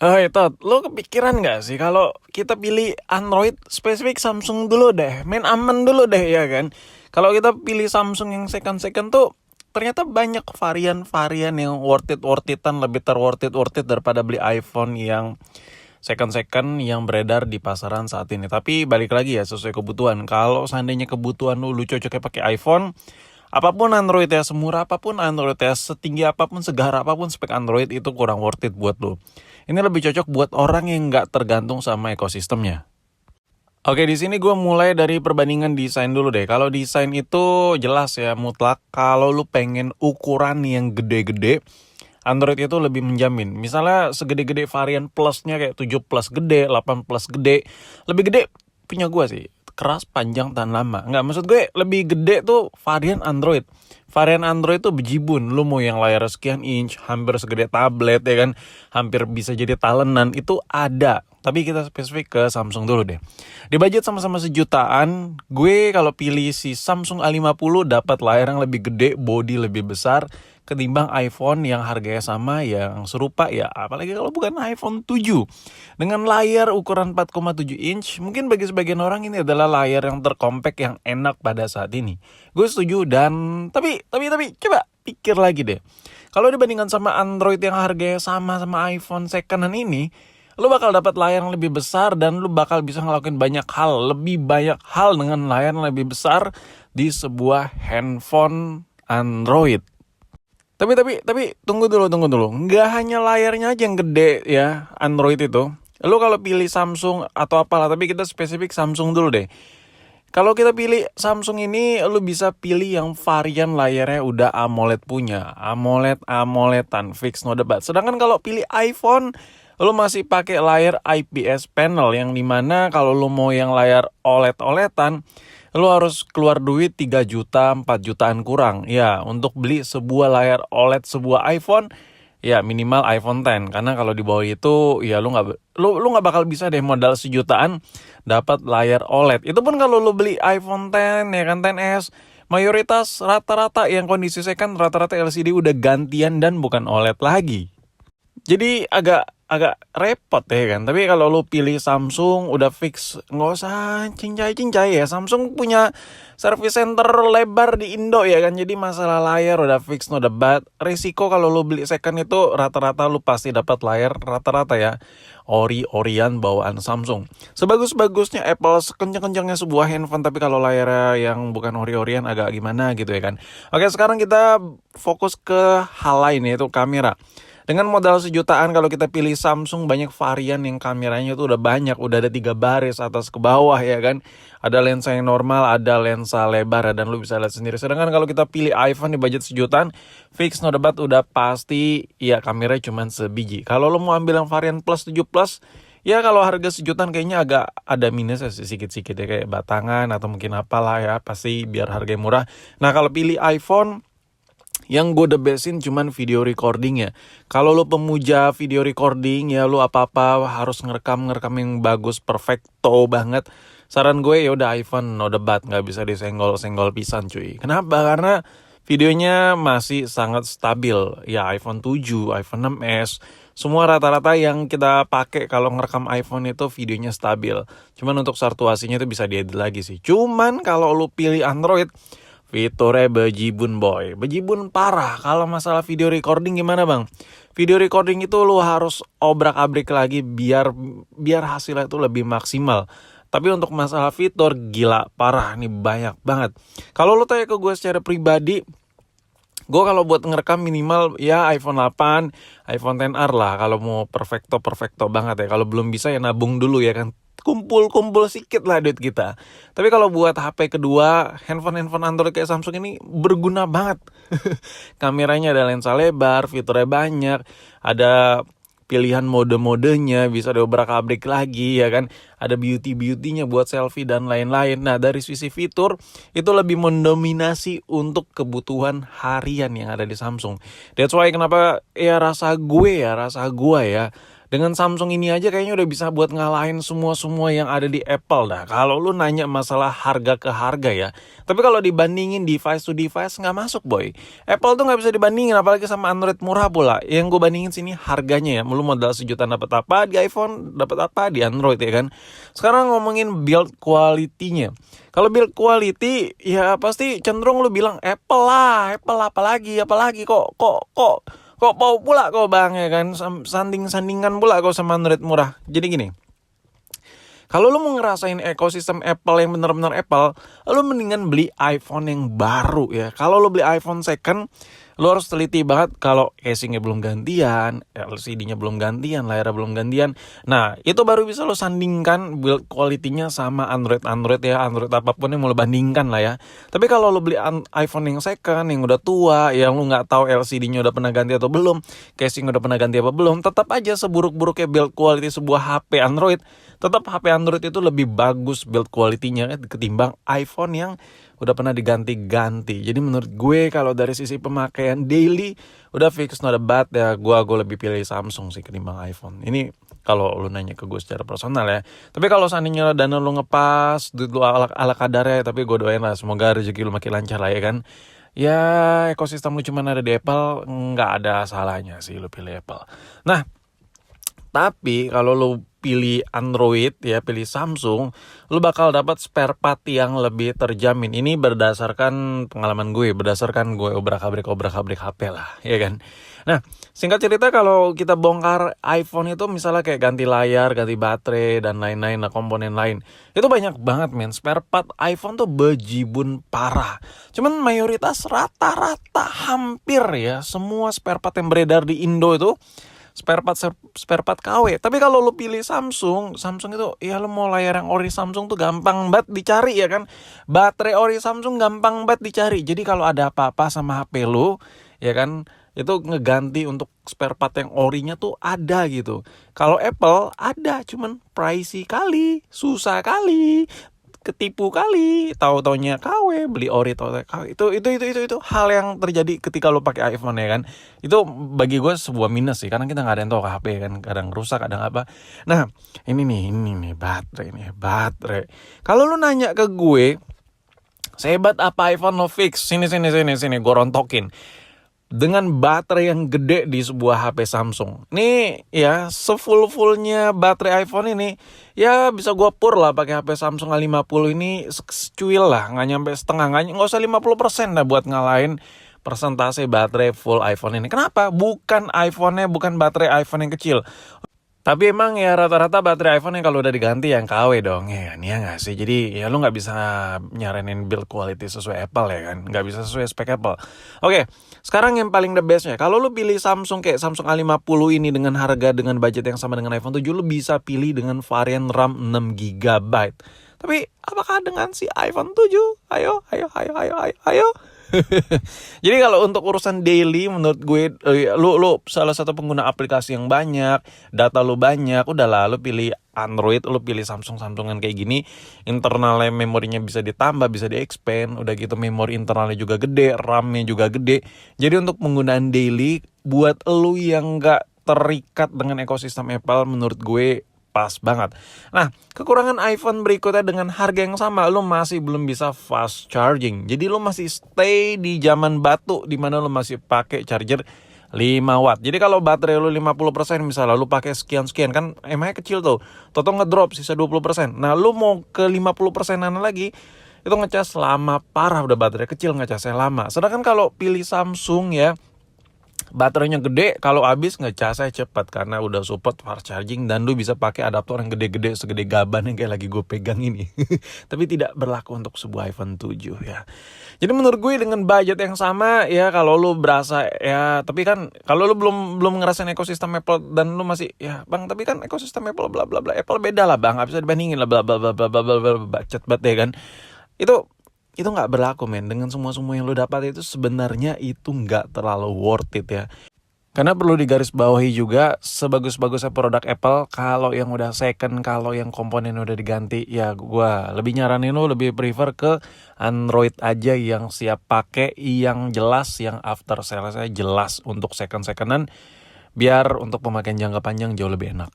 Oh itu, lo kepikiran nggak sih kalau kita pilih Android spesifik Samsung dulu deh, main aman dulu deh ya kan? Kalau kita pilih Samsung yang second tuh ternyata banyak varian-varian yang worth it-an, lebih worth it daripada beli iPhone yang second yang beredar di pasaran saat ini. Tapi balik lagi ya sesuai kebutuhan. Kalau seandainya kebutuhan lu cocoknya pakai iPhone, apapun Android ya, semurah apapun Android ya, setinggi apapun, segahar apapun spek Android itu kurang worth it buat lo. Ini lebih cocok buat orang yang nggak tergantung sama ekosistemnya. Oke, di sini gue mulai dari perbandingan desain dulu deh. Kalau desain itu jelas ya, mutlak. Kalau lu pengen ukuran yang gede-gede, Android itu lebih menjamin. Misalnya segede-gede varian plusnya kayak 7 plus gede, 8 plus gede. Lebih gede punya gue sih. Keras, panjang, tahan lama. Nggak, maksud gue lebih gede tuh varian Android. Varian Android tuh bejibun. Lu mau yang layar sekian inch, hampir segede tablet ya kan. Hampir bisa jadi talenan. Itu ada. Tapi kita spesifik ke Samsung dulu deh. Di budget sama-sama sejutaan, gue kalau pilih si Samsung A50 dapat layar yang lebih gede, body lebih besar ketimbang iPhone yang harganya sama yang serupa ya, apalagi kalau bukan iPhone 7 dengan layar ukuran 4,7 inch. Mungkin bagi sebagian orang ini adalah layar yang terkompak yang enak pada saat ini. Gue setuju dan tapi coba pikir lagi deh. Kalau dibandingkan sama Android yang harganya sama iPhone secondan ini, lu bakal dapat layar yang lebih besar dan lu bakal bisa ngelakuin lebih banyak hal dengan layar yang lebih besar di sebuah handphone Android. Tapi tunggu dulu. Nggak hanya layarnya aja yang gede ya Android itu. Lu kalau pilih Samsung atau apalah, tapi kita spesifik Samsung dulu deh. Kalau kita pilih Samsung ini, lu bisa pilih yang varian layarnya udah AMOLED punya. AMOLED-AMOLEDan, fix no debat. Sedangkan kalau pilih iPhone, lu masih pakai layar IPS panel yang dimana kalau lu mau yang layar OLED-OLEDan, lu harus keluar duit 3 juta, 4 jutaan kurang. Ya, untuk beli sebuah layar OLED sebuah iPhone, ya minimal iPhone X. Karena kalau di bawah itu, ya lu nggak bakal bisa deh modal sejutaan dapat layar OLED. Itu pun kalau lu beli iPhone X, ya kan, XS, mayoritas rata-rata yang kondisi second rata-rata LCD udah gantian dan bukan OLED lagi. Jadi agak agak repot ya kan. Tapi kalau lu pilih Samsung udah fix, nggak usah cincai-cincai ya. Samsung punya service center lebar di Indo ya kan. Jadi masalah layar udah fix no debat. Risiko kalau lu beli second itu rata-rata lu pasti dapat layar rata-rata ya ori-orian bawaan Samsung. Sebagus-bagusnya Apple, sekencang-kencangnya sebuah handphone, tapi kalau layarnya yang bukan ori-orian agak gimana gitu ya kan. Oke, sekarang kita fokus ke hal lain, yaitu kamera. Dengan modal sejutaan, kalau kita pilih Samsung, banyak varian yang kameranya tuh udah banyak, udah ada 3 baris atas ke bawah ya kan. Ada lensa yang normal, ada lensa lebar, dan lu bisa lihat sendiri. Sedangkan kalau kita pilih iPhone di budget sejutaan, fix no debat udah pasti ya kameranya cuma sebiji. Kalau lu mau ambil yang varian plus 7 plus, ya kalau harga sejutaan kayaknya agak ada minusnya sedikit-sedikit ya, kayak batangan atau mungkin apalah ya, pasti biar harganya murah. Nah kalau pilih iPhone, yang gue the bestin cuman video recording ya. Kalau lu pemuja video recording ya, lu apa-apa harus ngerekam yang bagus, perfecto banget. Saran gue ya udah iPhone, no debat, nggak bisa disenggol-senggol pisan cuy. Kenapa? Karena videonya masih sangat stabil. Ya iPhone 7, iPhone 6s, semua rata-rata yang kita pakai kalau ngerekam iPhone itu videonya stabil. Cuman untuk sartuasinya itu bisa diedit lagi sih. Cuman kalau lu pilih Android, fiturnya bejibun boy, bejibun parah. Kalau masalah video recording gimana bang? Video recording itu lu harus obrak-abrik lagi biar hasilnya itu lebih maksimal. Tapi untuk masalah fitur gila parah nih, banyak banget. Kalau lu tanya ke gue secara pribadi, gue kalau buat ngerekam minimal ya iPhone 8, iPhone XR lah. Kalau mau perfecto banget ya. Kalau belum bisa ya nabung dulu ya kan. Kumpul sedikit lah duit kita. Tapi kalau buat HP kedua, handphone Android kayak Samsung ini berguna banget. Kameranya ada lensa lebar, fiturnya banyak, ada pilihan mode-modenya, bisa diobrak-abrik lagi ya kan. ada beauty-beautynya buat selfie dan lain-lain. Nah, dari sisi fitur itu lebih mendominasi untuk kebutuhan harian yang ada di Samsung. That's why kenapa rasa gue ya dengan Samsung ini aja kayaknya udah bisa buat ngalahin semua yang ada di Apple dah. Kalau lu nanya masalah harga ke harga ya. Tapi kalau dibandingin device to device nggak masuk boy. Apple tuh nggak bisa dibandingin apalagi sama Android murah pula. Yang gue bandingin sini harganya ya. Lu modal sejuta dapat apa di iPhone, dapat apa di Android ya kan. Sekarang ngomongin build quality-nya. Kalau build quality ya pasti cenderung lu bilang Apple lah, Apple apalagi kok mau pula kok bang ya kan, sandingan pula kok sama Android murah. Jadi gini, kalau lu mau ngerasain ekosistem Apple yang benar-benar Apple, lu mendingan beli iPhone yang baru ya. Kalau lu beli iPhone second, lu harus teliti banget kalau casingnya belum gantian, LCD-nya belum gantian, layarnya belum gantian. Nah, itu baru bisa lu sandingkan build quality-nya sama Android ya, Android apapun yang mau lu bandingkan lah ya. Tapi kalau lu beli iPhone yang second, yang udah tua, yang lu nggak tahu LCD-nya udah pernah ganti atau belum, casing udah pernah ganti apa belum, tetap aja seburuk-buruknya build quality sebuah HP Android, tetap HP Android itu lebih bagus build quality-nya ketimbang iPhone yang udah pernah diganti-ganti. Jadi menurut gue kalau dari sisi pemakaian daily udah fix not a bad ya, gue lebih pilih Samsung sih ketimbang iPhone. Ini kalau lu nanya ke gue secara personal ya. Tapi kalau seandainya dana lu ngepas, duit lu ala kadarnya, tapi gue doain lah semoga rezeki lu makin lancar lah ya kan. Ya ekosistem lu cuma ada di Apple, nggak ada salahnya sih lu pilih Apple. Nah, tapi kalau lu pilih Android ya, pilih Samsung, lu bakal dapat spare part yang lebih terjamin. Ini berdasarkan pengalaman gue, berdasarkan gue obrak-abrik HP lah, ya kan. Nah, singkat cerita kalau kita bongkar iPhone itu misalnya kayak ganti layar, ganti baterai dan lain-lain, nah komponen lain. Itu banyak banget men, spare part iPhone tuh bejibun parah. Cuman mayoritas rata-rata hampir ya, semua spare part yang beredar di Indo itu spare part KW. Tapi kalau lu pilih Samsung itu ya lu mau layar yang ori Samsung tuh gampang banget dicari ya kan. Baterai ori Samsung gampang banget dicari. Jadi kalau ada apa-apa sama HP lu ya kan, itu ngeganti untuk spare part yang orinya tuh ada gitu. Kalau Apple ada cuman pricey kali, susah kali, ketipu kali, tahu-taunya KW, beli ori tahu KW. Itu hal yang terjadi ketika lo pakai iPhone ya kan. Itu bagi gue sebuah minus sih, karena kita nggak ada yang tahu HP kan, kadang rusak, kadang apa. Nah, ini nih baterai. Kalau lo nanya ke gue, sehebat apa iPhone lo fix? Sini gue rontokin. Dengan baterai yang gede di sebuah HP Samsung. Nih ya, sefull-fullnya baterai iPhone ini ya bisa gua pur lah pakai HP Samsung A50 ini secuil lah, nggak nyampe setengah, nggak usah 50% lah buat ngalahin persentase baterai full iPhone ini. Kenapa? Bukan iPhone-nya, bukan baterai iPhone yang kecil. Tapi emang ya rata-rata baterai iPhone yang kalau udah diganti yang KW dong ya kan, ya nggak sih? Jadi ya lu nggak bisa nyaranin build quality sesuai Apple ya kan, nggak bisa sesuai spek Apple. Oke, sekarang yang paling the bestnya, kalau lu pilih Samsung kayak Samsung A50 ini dengan harga dengan budget yang sama dengan iPhone 7, lu bisa pilih dengan varian RAM 6GB. Tapi apakah dengan si iPhone 7? Ayo. Jadi kalau untuk urusan daily menurut gue lu salah satu pengguna aplikasi yang banyak, data lu banyak, udahlah lu pilih Android, lu pilih Samsungan kayak gini, internalnya memorinya bisa ditambah, bisa di-expand, udah gitu memori internalnya juga gede, RAM-nya juga gede. Jadi untuk penggunaan daily buat lu yang enggak terikat dengan ekosistem Apple menurut gue pas banget. Nah, kekurangan iPhone berikutnya dengan harga yang sama, lu masih belum bisa fast charging. Jadi lu masih stay di zaman batu di mana lu masih pakai charger 5 watt. Jadi kalau baterai lu 50% misalnya lu pakai sekian kan emangnya kecil tuh. Toto ngedrop sisa 20%. Nah, lu mau ke 50%-an lagi, itu ngecas lama parah, udah baterai kecil ngecasnya lama. Sedangkan kalau pilih Samsung ya, baterainya gede, kalau habis ngecasnya cepat karena udah support fast charging dan lu bisa pakai adaptor yang gede-gede segede gaban yang kayak lagi gue pegang ini. Tapi tidak berlaku untuk sebuah iPhone 7 ya. Jadi menurut gue dengan budget yang sama ya, kalau lu berasa ya, tapi kan kalau lu belum ngerasain ekosistem Apple dan lu masih ya, Bang, tapi kan ekosistem Apple bla bla bla. Apple beda lah, Bang. Enggak bisa dibandingin lah bla bla bla bla bla bla, bacot banget ya kan. Itu nggak berlaku men. Dengan semua yang lo dapat itu sebenarnya itu nggak terlalu worth it ya. Karena perlu digarisbawahi juga, sebagus-bagusnya produk Apple, kalau yang udah second, kalau yang komponen udah diganti, ya gua lebih nyaranin lo lebih prefer ke Android aja yang siap pakai, yang jelas, yang after sales-nya jelas untuk second-secondan, biar untuk pemakaian jangka panjang jauh lebih enak.